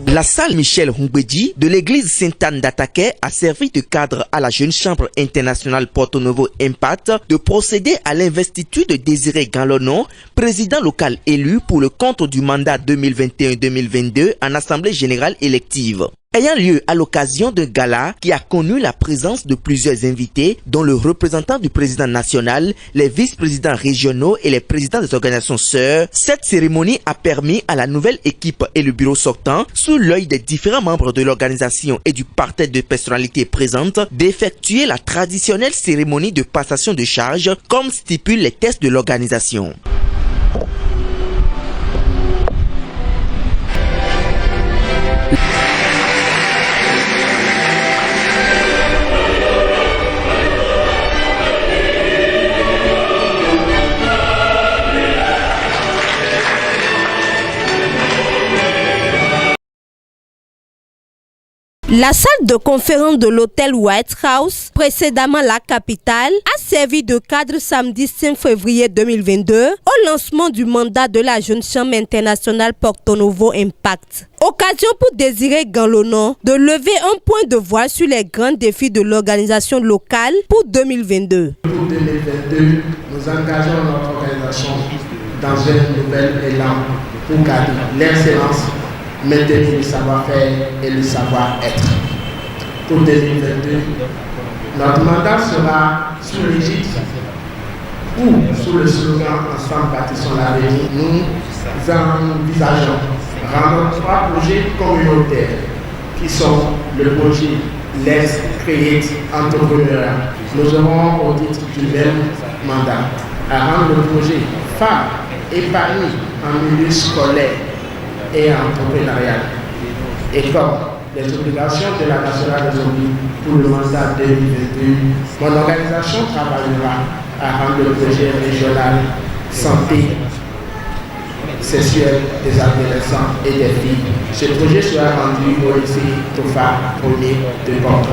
La salle Michel Humbedi de l'église Sainte-Anne d'Ataquet a servi de cadre à la jeune chambre internationale Porto Novo Impact de procéder à l'investiture de Désiré Galonon, président local élu pour le compte du mandat 2021-2022 en assemblée générale élective. Ayant lieu à l'occasion d'un gala qui a connu la présence de plusieurs invités, dont le représentant du président national, les vice-présidents régionaux et les présidents des organisations sœurs, cette cérémonie a permis à la nouvelle équipe et le bureau sortant, sous l'œil des différents membres de l'organisation et du parterre de personnalités présentes, d'effectuer la traditionnelle cérémonie de passation de charge, comme stipulent les tests de l'organisation. La salle de conférence de l'hôtel White House, précédemment la capitale, a servi de cadre samedi 5 février 2022 au lancement du mandat de la jeune chambre internationale Porto Novo Impact. Occasion pour Désiré Galonon de lever un point de voile sur les grands défis de l'organisation locale pour 2022. Pour 2022, nous engageons notre organisation dans un nouvel élan pour garder l'excellence, maintenir le savoir-faire et le savoir-être. Pour 2022, notre mandat sera sous l'égide ou sous le slogan Ensemble bâtissons l'avenir. Nous envisageons rendre 3 projets communautaires qui sont le projet Let's Create Entrepreneuriat. Nous aurons au titre du même mandat à rendre le projet phare épargné en milieu scolaire et entrepreneurial. Et comme les obligations de la nationale des Zombies pour le mandat 2022, mon organisation travaillera à rendre le projet régional santé sexuelle des adolescents et des filles. Ce projet sera rendu au lycée Tofa 1er de Porto.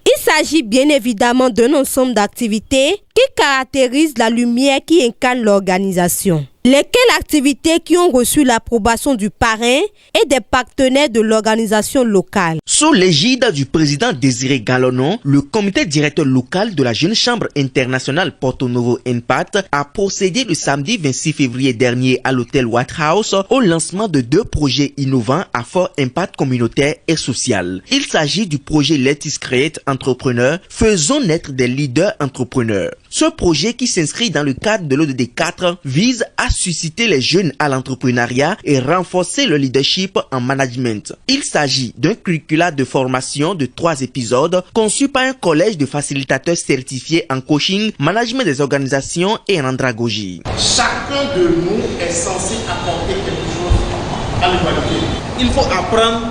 Il s'agit bien évidemment d'un ensemble d'activités qui caractérisent la lumière qui incarne l'organisation. Lesquelles activités qui ont reçu l'approbation du parrain et des partenaires de l'organisation locale. Sous l'égide du président Désiré Galonon, le comité directeur local de la jeune chambre internationale Porto Novo Impact a procédé le samedi 26 février dernier à l'hôtel White House au lancement de 2 projets innovants à fort impact communautaire et social. Il s'agit du projet Let's Create Entrepreneur, faisons naître des leaders entrepreneurs. Ce projet qui s'inscrit dans le cadre de l'ODD 4 vise à susciter les jeunes à l'entrepreneuriat et renforcer le leadership en management. Il s'agit d'un curricula de formation de 3 épisodes conçu par un collège de facilitateurs certifiés en coaching, management des organisations et en andragogie. Chacun de nous est censé apporter quelque chose à l'humanité. Il faut apprendre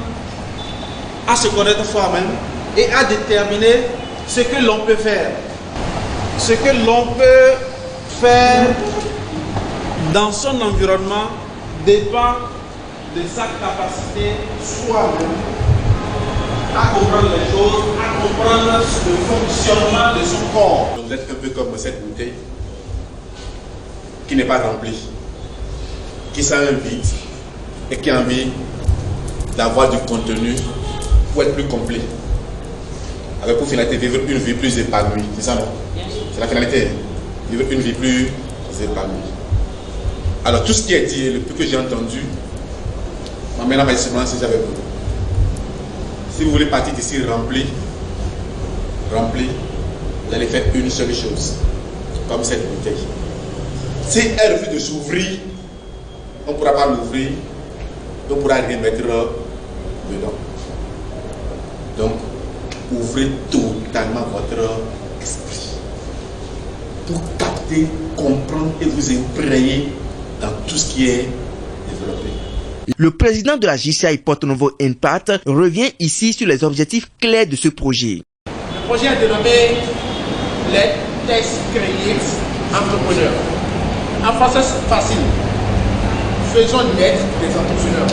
à se connaître soi-même et à déterminer ce que l'on peut faire. Ce que l'on peut faire dans son environnement dépend de sa capacité soi-même à comprendre les choses, à comprendre le fonctionnement de son corps. Donc vous êtes un peu comme cette bouteille qui n'est pas remplie, qui sent un vide et qui a envie d'avoir du contenu pour être plus complet. Avec pour finalité vivre une vie plus épanouie, c'est ça non? C'est la finalité, vivre une vie plus épanouie. Alors tout ce qui est dit, le plus que j'ai entendu, m'amène à ma discipline si j'avais vous. Si vous voulez partir d'ici rempli, vous allez faire une seule chose, comme cette bouteille. Si elle refuse de s'ouvrir, on ne pourra pas l'ouvrir, on ne pourra rien mettre dedans. Donc, ouvrez totalement votre esprit pour capter, comprendre et vous imprégner dans tout ce qui est développé. Le président de la JCI Porto Novo Impact revient ici sur les objectifs clairs de ce projet. Le projet est dénommé Let's Create Entrepreneur. En français facile, faisons naître des entrepreneurs.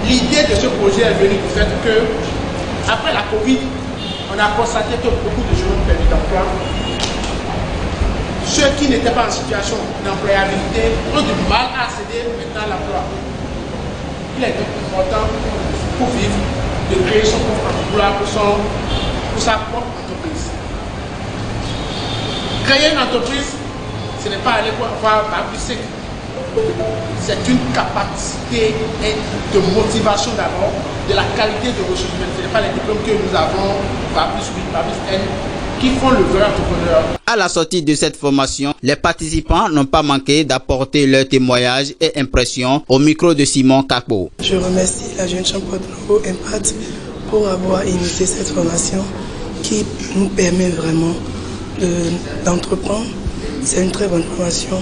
L'idée de ce projet est venue du fait que, après la Covid, on a constaté que beaucoup de jeunes ont perdu d'emploi. ceux qui n'étaient pas en situation d'employabilité ont du mal à accéder maintenant à l'emploi. Il est donc important pour vivre de créer son propre emploi pour sa propre entreprise. Créer une entreprise, ce n'est pas aller pour avoir un plus sec. C'est une capacité de motivation d'abord, de la qualité de ressources humaines. Ce n'est pas les diplômes que nous avons, par plus 8, par plus N, qui font le vrai entrepreneur. À la sortie de cette formation, les participants n'ont pas manqué d'apporter leur témoignage et impressions au micro de Simon Kakpo. Je remercie la Jeune Chambre Porto-Novo Impact pour avoir initié cette formation qui nous permet vraiment d'entreprendre. C'est une très bonne formation.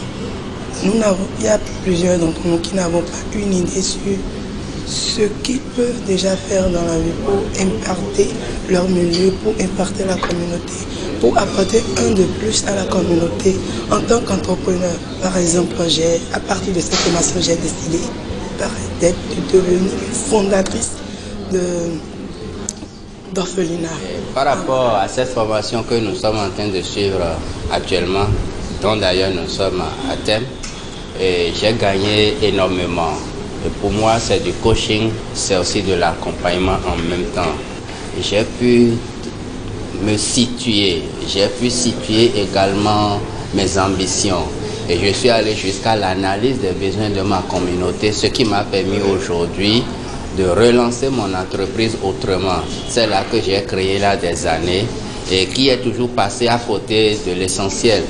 Il y a plusieurs d'entre nous qui n'avons pas une idée sur ce qu'ils peuvent déjà faire dans la vie pour impacter leur milieu, pour impacter la communauté, pour apporter un de plus à la communauté. En tant qu'entrepreneur, par exemple, à partir de cette formation, j'ai décidé de devenir fondatrice d'orphelinat. Par rapport à cette formation que nous sommes en train de suivre actuellement, dont d'ailleurs nous sommes à thème, j'ai gagné énormément. Et pour moi, c'est du coaching, c'est aussi de l'accompagnement en même temps. J'ai pu me situer, j'ai pu situer également mes ambitions. Et je suis allé jusqu'à l'analyse des besoins de ma communauté, ce qui m'a permis aujourd'hui de relancer mon entreprise autrement. C'est là que j'ai créé là des années et qui est toujours passé à côté de l'essentiel.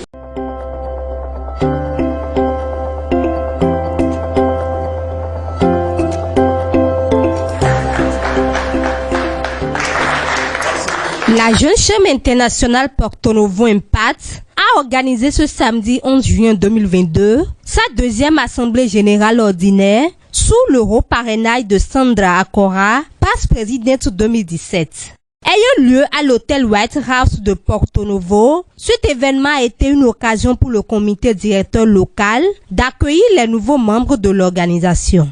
La Jeune Chambre internationale Porto-Novo Impact a organisé ce samedi 11 juin 2022 sa deuxième assemblée générale ordinaire sous le haut parrainage de Sandra Akora, passe présidente 2017. Ayant lieu à l'hôtel White House de Porto-Novo, cet événement a été une occasion pour le comité directeur local d'accueillir les nouveaux membres de l'organisation.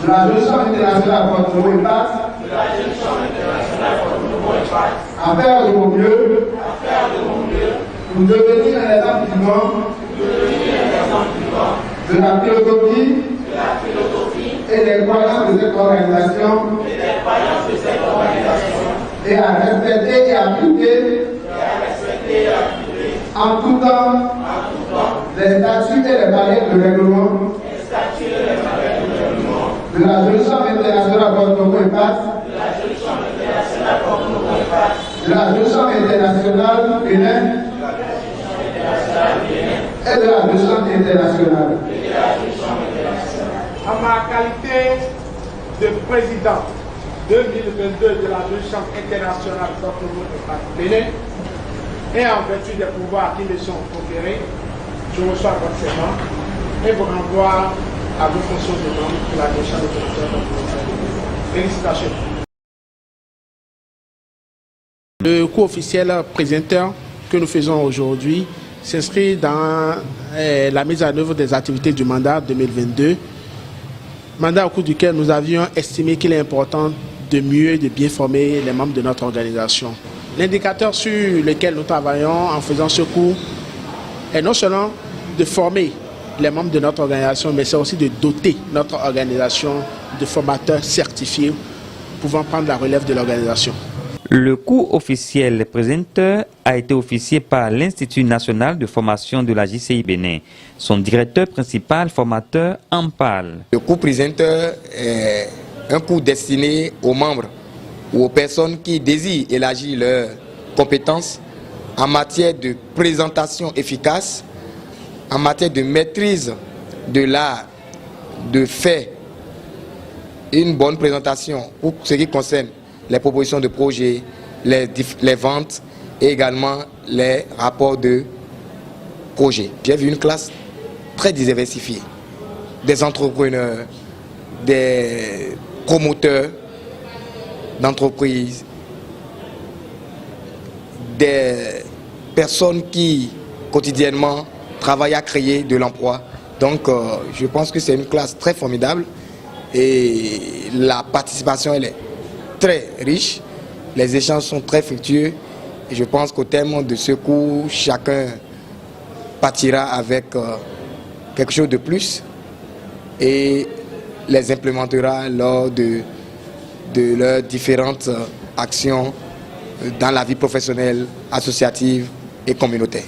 De la Jeune Chambre internationale Porto-Novo Impact, à faire de mon mieux, pour devenir un exemple vivant de la philosophie et des croyances de cette organisation, et à respecter et appliquer en tout temps les statuts et les barrières de règlement de la Jeune Chambre internationale Porto-Novo Impact, de la Jeune Chambre internationale Bénin et de la Jeune Chambre internationale. En ma qualité de président 2022 de la Jeune Chambre internationale Porto-Novo Impact Bénin et en vertu des pouvoirs qui me sont conférés, je reçois votre serment et vous renvoie à vos fonctions de membre pour la Jeune Chambre internationale Porto-Novo. Félicitations. Le cours officiel présenteur que nous faisons aujourd'hui s'inscrit dans la mise en œuvre des activités du mandat 2022, mandat au cours duquel nous avions estimé qu'il est important de mieux et de bien former les membres de notre organisation. L'indicateur sur lequel nous travaillons en faisant ce cours est non seulement de former les membres de notre organisation, mais c'est aussi de doter notre organisation de formateurs certifiés pouvant prendre la relève de l'organisation. Le cours officiel présenteur a été officié par l'Institut national de formation de la JCI Bénin. Son directeur principal formateur en parle. Le cours présenteur est un cours destiné aux membres ou aux personnes qui désirent élargir leurs compétences en matière de présentation efficace, en matière de maîtrise de l'art, de faire une bonne présentation pour ce qui concerne les propositions de projets, les ventes et également les rapports de projets. J'ai vu une classe très diversifiée, des entrepreneurs, des promoteurs d'entreprises, des personnes qui quotidiennement travaillent à créer de l'emploi. Donc je pense que c'est une classe très formidable et la participation elle est très riche Les échanges sont très fructueux et je pense qu'au terme de ce cours, chacun partira avec quelque chose de plus et les implémentera lors de leurs différentes actions dans la vie professionnelle, associative et communautaire.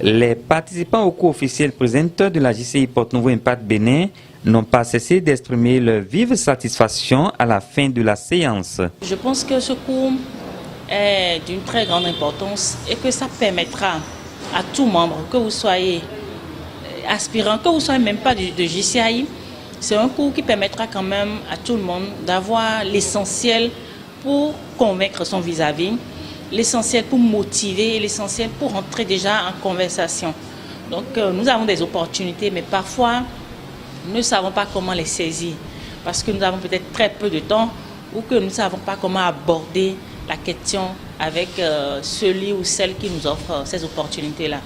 Les participants au cours officiel présentateurs de la JCI Porte-Nouveau Impact Bénin n'ont pas cessé d'exprimer leur vive satisfaction à la fin de la séance. Je pense que ce cours est d'une très grande importance et que ça permettra à tout membre, que vous soyez aspirant, que vous ne soyez même pas de JCI, c'est un cours qui permettra quand même à tout le monde d'avoir l'essentiel pour convaincre son vis-à-vis, l'essentiel pour motiver et l'essentiel pour entrer déjà en conversation. Donc nous avons des opportunités, mais parfois nous ne savons pas comment les saisir parce que nous avons peut-être très peu de temps ou que nous ne savons pas comment aborder la question avec celui ou celle qui nous offre ces opportunités-là.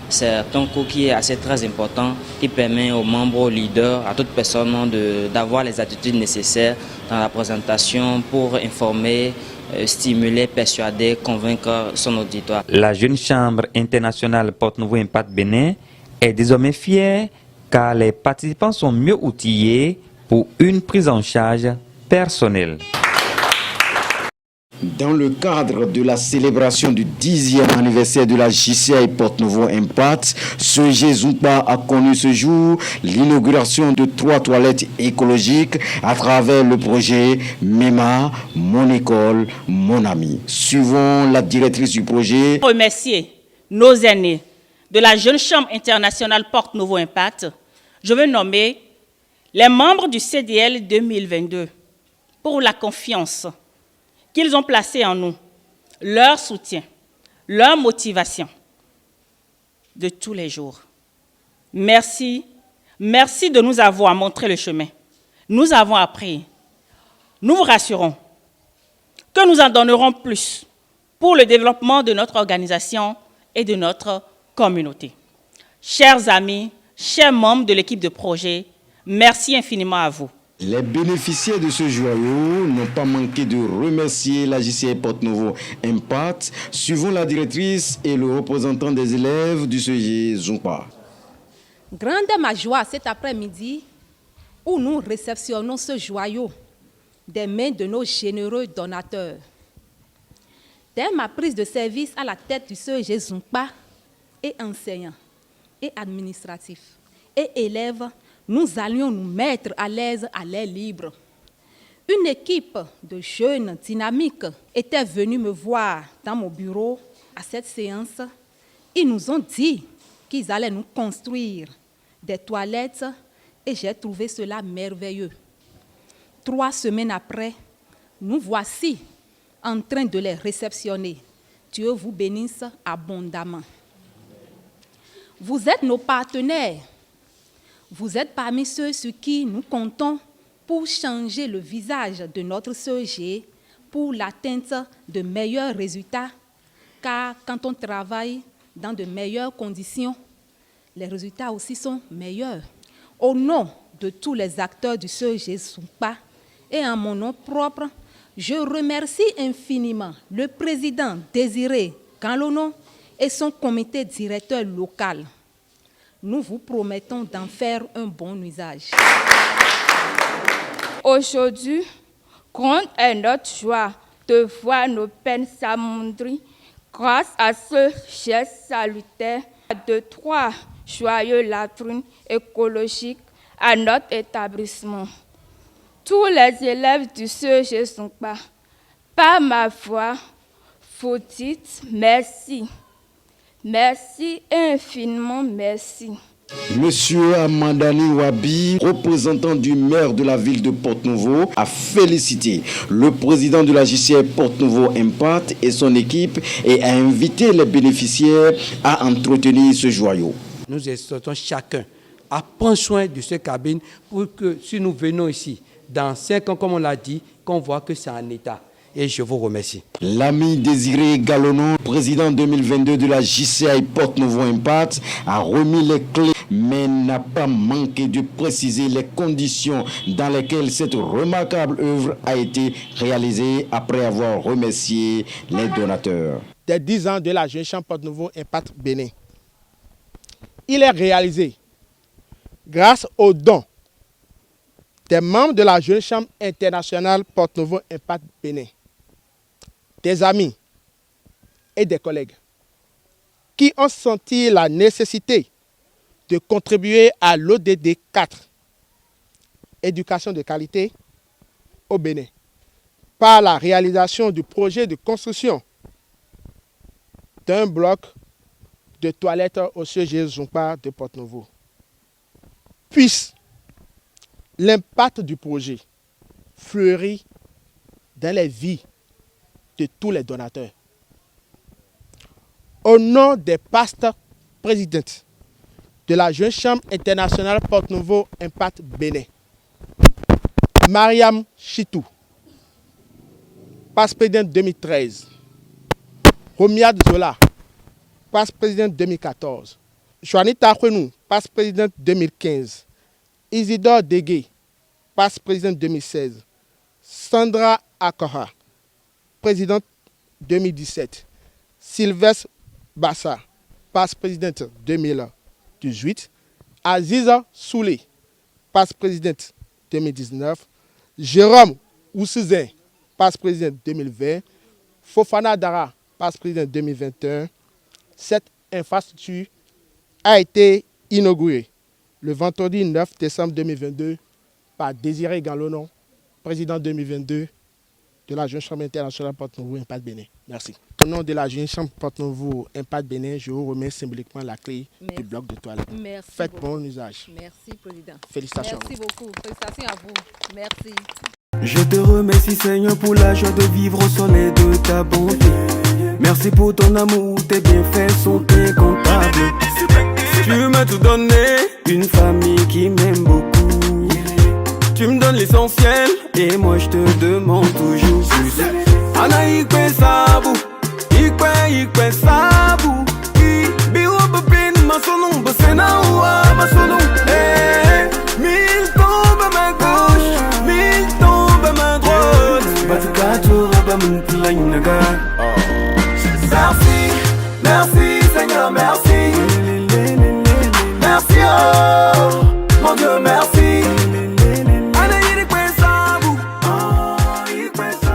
C'est un cours qui est assez très important, qui permet aux membres, aux leaders, à toute personne d'avoir les attitudes nécessaires dans la présentation pour informer, stimuler, persuader, convaincre son auditoire. La jeune chambre internationale Porte-Nouveau Impact Bénin est désormais fière car les participants sont mieux outillés pour une prise en charge personnelle. Dans le cadre de la célébration du 10e anniversaire de la JCI Porte-Nouveau Impact, ce Zumpa a connu ce jour l'inauguration de 3 toilettes écologiques à travers le projet MEMA, Mon École, Mon Ami. Suivant la directrice du projet. Remercier nos aînés de la jeune chambre internationale Porte-Nouveau Impact, je veux nommer les membres du CDL 2022 pour la confiance qu'ils ont placé en nous, leur soutien, leur motivation de tous les jours. Merci, merci de nous avoir montré le chemin. Nous avons appris. Nous vous rassurons que nous en donnerons plus pour le développement de notre organisation et de notre communauté. Chers amis, chers membres de l'équipe de projet, merci infiniment à vous. Les bénéficiaires de ce joyau n'ont pas manqué de remercier la JCI Porte-Nouveau Impact, suivant la directrice et le représentant des élèves du CG Zumpa. Grande est ma joie cet après-midi où nous réceptionnons ce joyau des mains de nos généreux donateurs. Dès ma prise de service à la tête du CG Zumpa, et enseignants, et administratifs, et élèves, nous allions nous mettre à l'aise à l'air libre. Une équipe de jeunes dynamiques était venue me voir dans mon bureau à cette séance. Ils nous ont dit qu'ils allaient nous construire des toilettes et j'ai trouvé cela merveilleux. 3 semaines après, nous voici en train de les réceptionner. Dieu vous bénisse abondamment. Vous êtes nos partenaires. Vous êtes parmi ceux sur qui nous comptons pour changer le visage de notre CEG pour l'atteinte de meilleurs résultats, car quand on travaille dans de meilleures conditions, les résultats aussi sont meilleurs. Au nom de tous les acteurs du CEG Zumpa et en mon nom propre, je remercie infiniment le président Désiré Ganlono et son comité directeur local. Nous vous promettons d'en faire un bon usage. Aujourd'hui, grande est notre joie de voir nos peines s'amoindrir grâce à ce geste salutaire de 3 joyeux latrines écologiques à notre établissement. Tous les élèves du CEG Zumpa, par ma voix, vous dites merci. Merci, infiniment merci. Monsieur Amandani Wabi, représentant du maire de la ville de Porte-Nouveau, a félicité le président de la JCI Porte-Nouveau Impact et son équipe et a invité les bénéficiaires à entretenir ce joyau. Nous exhortons chacun à prendre soin de cette cabine pour que si nous venons ici, dans 5 ans, comme on l'a dit, qu'on voit que c'est en état. et je vous remercie. L'ami Désiré Galonon, président 2022 de la JCI Porte-Nouveau Impact, a remis les clés mais n'a pas manqué de préciser les conditions dans lesquelles cette remarquable œuvre a été réalisée après avoir remercié les donateurs. Des 10 ans de la Jeune Chambre Porte-Nouveau Impact Bénin. Il est réalisé grâce aux dons des membres de la Jeune Chambre internationale Porte-Nouveau Impact Bénin, des amis et des collègues qui ont senti la nécessité de contribuer à l'ODD 4, éducation de qualité au Bénin, par la réalisation du projet de construction d'un bloc de toilettes au CG Zumpa de Porte-Nouveau. Puisse l'impact du projet fleurir dans les vies de tous les donateurs. Au nom des pasteurs présidentes de la Jeune Chambre internationale Porte-Nouveau Impact Bénin, Mariam Chitou, passe-présidente 2013, Romiad Zola, passe-présidente 2014, Chouanita Kwenou, passe-présidente 2015, Isidore Degué, passe-présidente 2016, Sandra Akora, présidente 2017, Sylvestre Bassa, passe-présidente 2018, Aziza Soulé, passe-présidente 2019, Jérôme Oussizin, passe-présidente 2020, Fofana Dara, passe-présidente 2021. Cette infrastructure a été inaugurée le vendredi 9 décembre 2022 par Désiré Galonon, président 2022 de la Jeune Chambre internationale Porte-Nouveau Impact Bénin. Merci. Au nom de la Jeune Chambre Porte-Nouveau Impact Bénin, je vous remets symboliquement la clé du bloc de toilette. Merci. Faites beaucoup. bon usage. Merci, Président. Félicitations. Merci beaucoup. Félicitations à vous. Merci. Je te remercie, Seigneur, pour la joie de vivre au soleil de ta bonté. Merci pour ton amour, tes bienfaits sont incomptables. Tu m'as tout donné, une famille qui m'aime beaucoup. Tu me donnes l'essentiel, et moi je te demande toujours plus. Ana ikwe sabu, ikwe sabu. Biwo bapin masonon, basena oua masonon. Mille tombes à ma gauche, mille tombes à ma droite. Batikato rabamunti naga. Merci, merci Seigneur, merci. Merci oh.